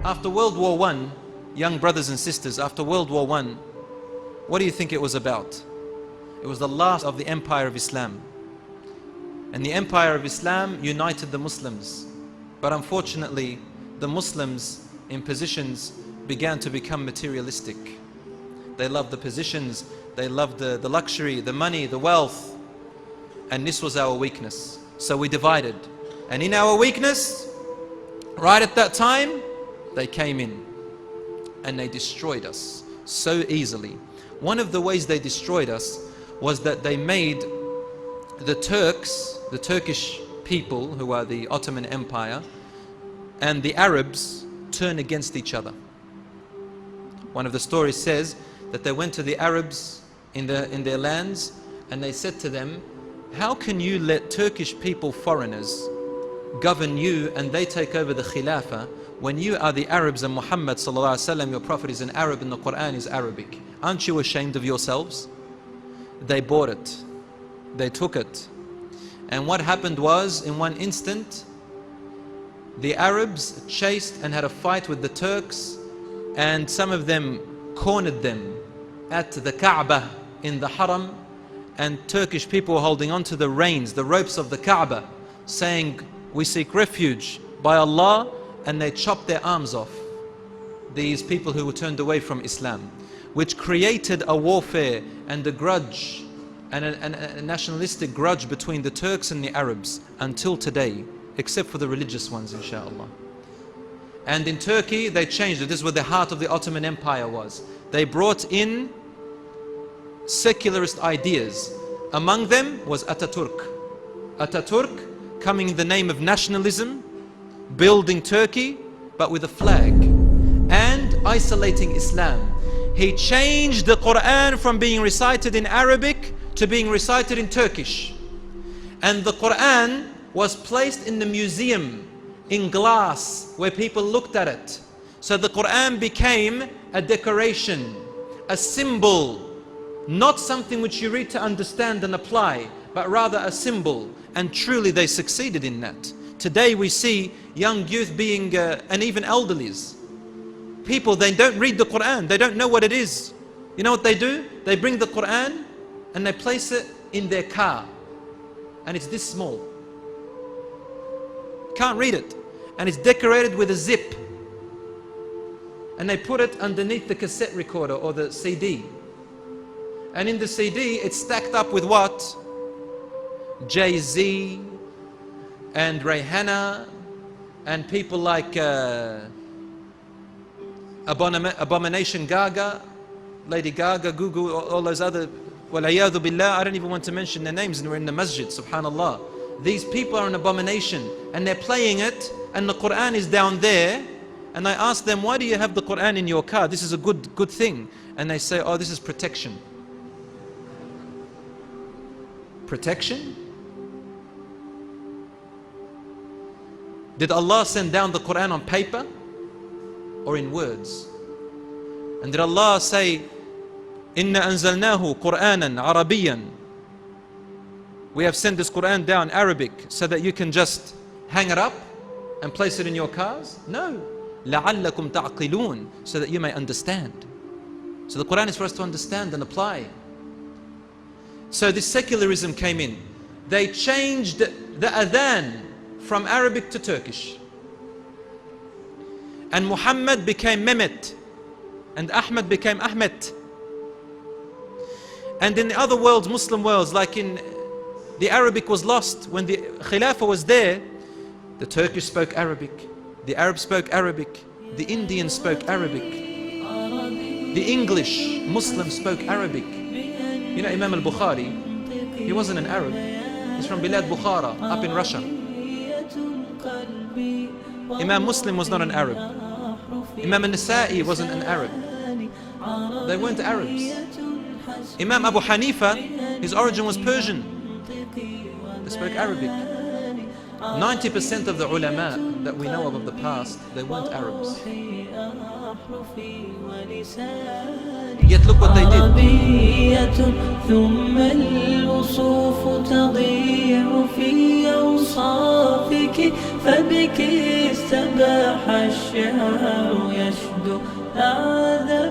After World War I, young brothers and sisters, after World War I, what do you think it was about? It was the last of the empire of Islam. And the empire of Islam united the Muslims. But unfortunately, the Muslims in positions began to become materialistic. They loved the positions, they loved the luxury, the money, the wealth. And this was our weakness. So we divided. And in our weakness, right at that time, they came in and they destroyed us so easily. One of the ways they destroyed us was that they made the Turks, the Turkish people who are the Ottoman Empire, and the Arabs turn against each other. One of the stories says that they went to the Arabs in their lands and they said to them, how can you let Turkish people, foreigners, govern you and they take over the Khilafah when you are the Arabs and Muhammad sallallahu alaihi wasallam, your prophet is an Arab and the Quran is Arabic? Aren't you ashamed of yourselves? They bought it. They took it. And what happened was, in one instant, the Arabs chased and had a fight with the Turks, and some of them cornered them at the Kaaba in the Haram, and Turkish people were holding on to the reins, the ropes of the Kaaba, saying, we seek refuge by Allah, and they chopped their arms off, these people who were turned away from Islam, which created a warfare and a grudge and a nationalistic grudge between the Turks and the Arabs until today, except for the religious ones, inshallah. And in Turkey, they changed it. This is where the heart of the Ottoman Empire was. They brought in secularist ideas. Among them was Ataturk. Ataturk, coming in the name of nationalism, building Turkey, but with a flag, and isolating Islam. He changed the Quran from being recited in Arabic to being recited in Turkish. And the Quran was placed in the museum in glass where people looked at it. So the Quran became a decoration, a symbol, not something which you read to understand and apply, but rather a symbol. And truly they succeeded in that. Today we see young youth being, and even elderlies, people, they don't read the Quran, they don't know what it is. You know what they do? They bring the Quran and they place it in their car, and it's this small. Can't read it, and it's decorated with a zip, and they put it underneath the cassette recorder or the CD, and in the CD it's stacked up with what? Jay-Z and Rihanna and people like Abomination Gaga, Lady Gaga, Gugu, all those other, walayadu billah, I don't even want to mention their names, and we're in the masjid, subhanallah. These people are an abomination, and they're playing it, and the Quran is down there. And I ask them, why do you have the Quran in your car? This is a good thing. And they say, oh, this is protection. Protection? Did Allah send down the Quran on paper or in words? And did Allah say, Inna anzalnahu Qur'anan Arabiyan? We have sent this Quran down Arabic so that you can just hang it up and place it in your cars? No. لَعَلَّكُمْ تَعْقِلُونَ, so that you may understand. So the Quran is for us to understand and apply. So this secularism came in. They changed the adhan from Arabic to Turkish. And Muhammad became Mehmet, and Ahmad became Ahmed. And in the other worlds, Muslim worlds, like in the Arabic was lost. When the Khilafah was there, the Turkish spoke Arabic, the Arabs spoke Arabic, the Indians spoke Arabic, the English Muslims spoke Arabic. You know Imam al-Bukhari, he wasn't an Arab, he's from Bilad Bukhara, up in Russia. Imam Muslim was not an Arab. Imam al-Nasa'i wasn't an Arab. They weren't Arabs. Imam Abu Hanifa, his origin was Persian. They spoke Arabic. 90% of the ulama that we know of the past, they weren't Arabs. Yet look what they did. سبح الشهر يشدو أعذار